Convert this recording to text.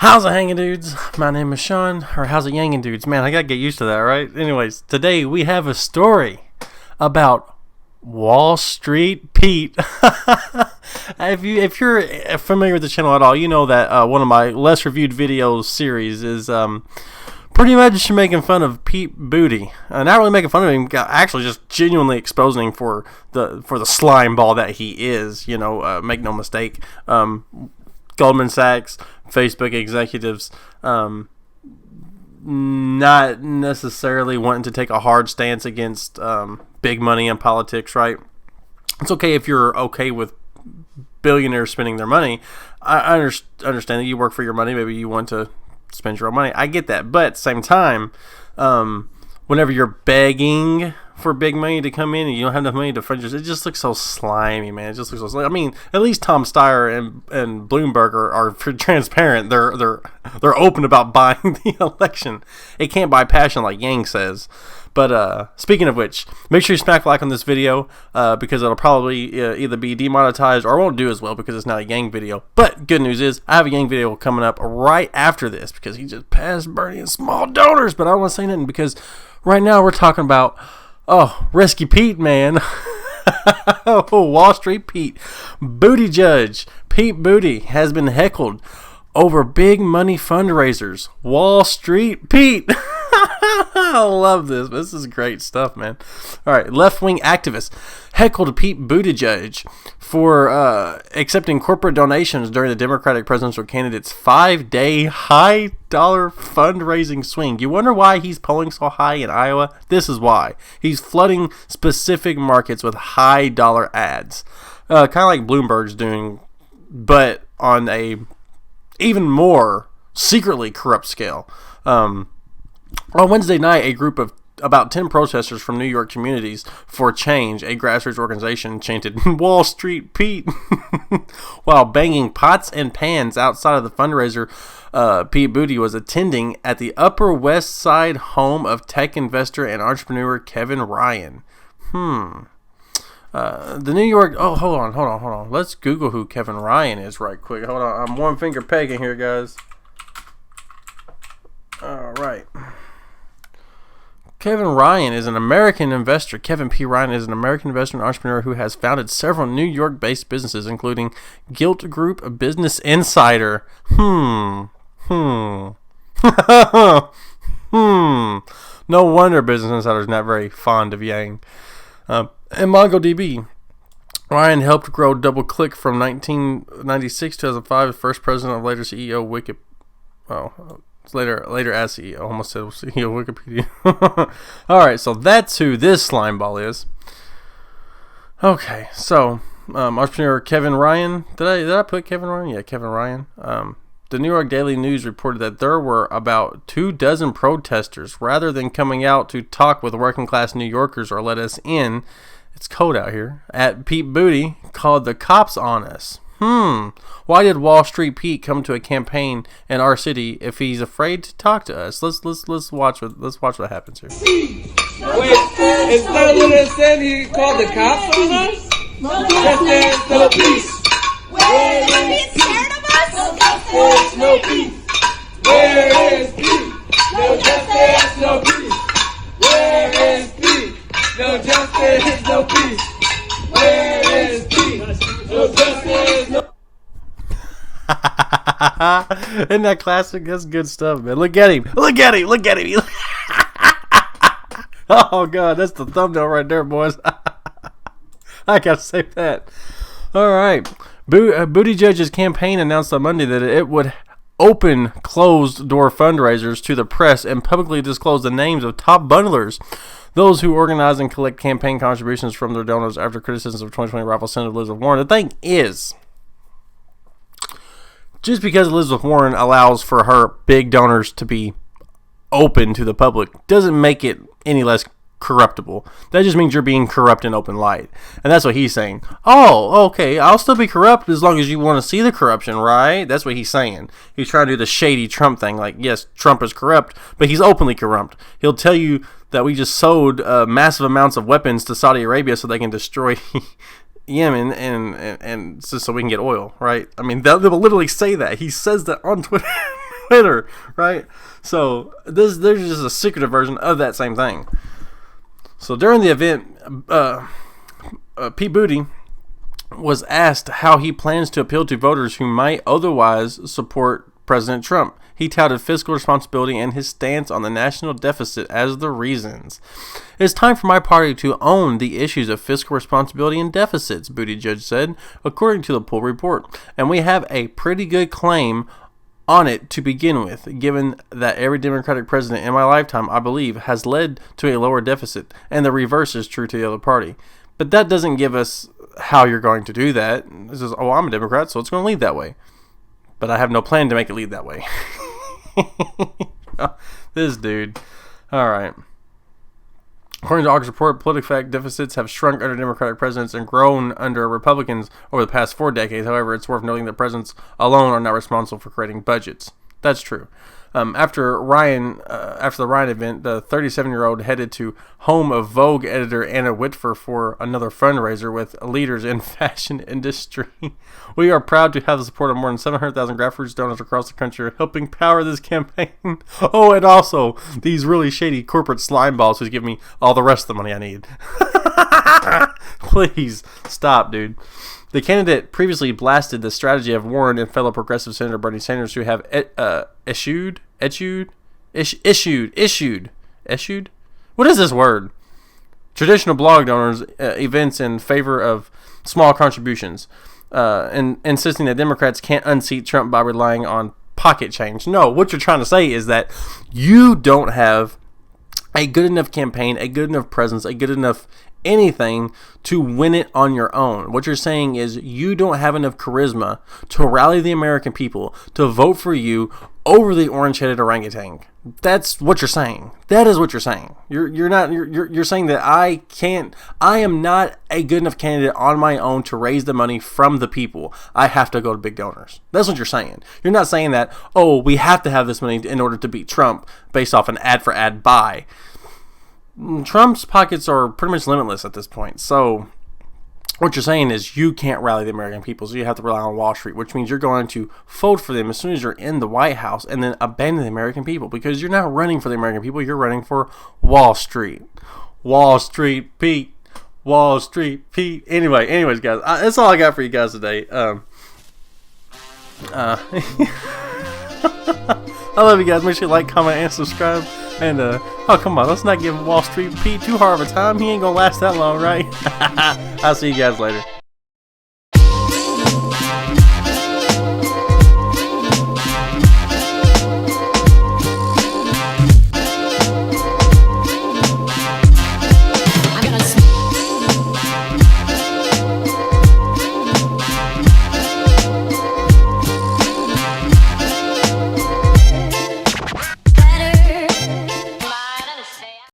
How's it hanging, dudes? My name is Sean, or how's it yanging, dudes? Man, I gotta get used to that, right? Anyways, today we have a story about Wall Street Pete. If you're familiar with the channel at all, you know that one of my less reviewed videos series is pretty much making fun of Pete Booty. Not really making fun of him, actually just genuinely exposing him for the slime ball that he is. You know, make no mistake. Goldman Sachs, Facebook executives, not necessarily wanting to take a hard stance against big money in politics, right? It's okay if you're okay with billionaires spending their money. I understand that you work for your money. Maybe you want to spend your own money. I get that. But at the same time, whenever you're begging for big money to come in and you don't have enough money to fund yourself, it just looks so slimy, man. It just looks so slimy. I mean, at least Tom Steyer and Bloomberg are transparent. They're open about buying the election. It can't buy passion like Yang says. But speaking of which, make sure you smack like on this video because it'll probably either be demonetized or won't do as well because it's not a Yang video. But good news is I have a Yang video coming up right after this because he just passed Bernie in small donors. But I don't want to say nothing because right now we're talking about Risky Pete, man. Wall Street Pete. Booty Judge Pete Booty has been heckled over big money fundraisers. Wall Street Pete. I love this. This is great stuff, man. All right, left-wing activists heckled Pete Buttigieg for accepting corporate donations during the Democratic presidential candidate's 5-day high-dollar fundraising swing. You wonder why he's polling so high in Iowa? This is why. He's flooding specific markets with high-dollar ads. Kind of like Bloomberg's doing, but on a even more secretly corrupt scale. On Wednesday night, a group of about 10 protesters from New York Communities for Change, a grassroots organization, chanted Wall Street Pete while banging pots and pans outside of the fundraiser Pete Booty was attending at the Upper West Side home of tech investor and entrepreneur Kevin Ryan. The New York... Oh, hold on. Let's Google who Kevin Ryan is right quick. Hold on. I'm one finger pegging here, guys. All right. Kevin Ryan is an American investor. Kevin P. Ryan is an American investor and entrepreneur who has founded several New York-based businesses, including Gilt Group, Business Insider. No wonder Business Insider is not very fond of Yang. And MongoDB. Ryan helped grow DoubleClick from 1996 to 2005, first president of later CEO Wiki. Later as CEO. Almost said CEO Wikipedia. Alright, so that's who this slime ball is. Okay, so entrepreneur Kevin Ryan. Did I put Kevin Ryan? Yeah, Kevin Ryan. The New York Daily News reported that there were about 24 protesters. Rather than coming out to talk with working class New Yorkers or let us in, it's cold out here, at Pete Booty called the cops on us. Why did Wall Street Pete come to a campaign in our city if he's afraid to talk to us? Let's watch what happens here. Wait, is that what it said? He called the cops on us? No justice, no peace. Where is Pete? Scared of us? No justice, no peace. Where is Pete? No justice, no peace. Where is Pete? No justice, no peace. Where is Pete? No justice, no. Isn't that classic? That's good stuff, man. Look at him. Oh, God. That's the thumbnail right there, boys. I got to save that. All right. Buttigieg's campaign announced on Monday that it would open closed-door fundraisers to the press and publicly disclose the names of top bundlers, those who organize and collect campaign contributions from their donors after criticisms of 2020 rival Senator Elizabeth Warren. The thing is, just because Elizabeth Warren allows for her big donors to be open to the public doesn't make it any less corruptible. That just means you're being corrupt in open light. And that's what he's saying. Oh, okay, I'll still be corrupt as long as you want to see the corruption, right? That's what he's saying. He's trying to do the shady Trump thing. Like, yes, Trump is corrupt, but he's openly corrupt. He'll tell you that we just sold massive amounts of weapons to Saudi Arabia so they can destroy Yemen and just so we can get oil, right? I mean, they will literally say that. He says that on Twitter. Twitter, right? So there's just a secretive version of that same thing. So during the event, Pete Buttigieg was asked how he plans to appeal to voters who might otherwise support President Trump. He touted fiscal responsibility and his stance on the national deficit as the reasons. It's time for my party to own the issues of fiscal responsibility and deficits, Buttigieg said, according to the poll report. And we have a pretty good claim on it to begin with, given that every Democratic president in my lifetime, I believe, has led to a lower deficit, and the reverse is true to the other party. But that doesn't give us how you're going to do that. This is, oh, I'm a Democrat, so it's going to lead that way. But I have no plan to make it lead that way. This dude. All right. According to August report, PolitiFact deficits have shrunk under Democratic presidents and grown under Republicans over the past 4 decades. However, it's worth noting that presidents alone are not responsible for creating budgets. That's true. After the Ryan event, the 37-year-old headed to home of Vogue editor Anna Whitford for another fundraiser with leaders in fashion industry. We are proud to have the support of more than 700,000 grassroots donors across the country helping power this campaign. Oh, and also these really shady corporate slime balls who give me all the rest of the money I need. Please stop, dude. The candidate previously blasted the strategy of Warren and fellow progressive Senator Bernie Sanders, who have issued. What is this word? Traditional blog donors events in favor of small contributions, and insisting that Democrats can't unseat Trump by relying on pocket change. No, what you're trying to say is that you don't have a good enough campaign, a good enough presence, a good enough anything to win it on your own. What you're saying is you don't have enough charisma to rally the American people to vote for you over the orange-headed orangutan. That's what you're saying. That is what you're saying. You're saying that I am not a good enough candidate on my own to raise the money from the people. I have to go to big donors. That's what you're saying. You're not saying that, oh, we have to have this money in order to beat Trump based off an ad-for-ad buy. Trump's pockets are pretty much limitless at this point. So what you're saying is you can't rally the American people, so you have to rely on Wall Street, which means you're going to vote for them as soon as you're in the White House and then abandon the American people because you're not running for the American people. You're running for Wall Street. Wall Street Pete. Wall Street Pete. Anyways, guys, that's all I got for you guys today. I love you guys. Make sure you like, comment, and subscribe. And, oh, come on. Let's not give Wall Street Pete too hard of a time. He ain't gonna last that long, right? I'll see you guys later.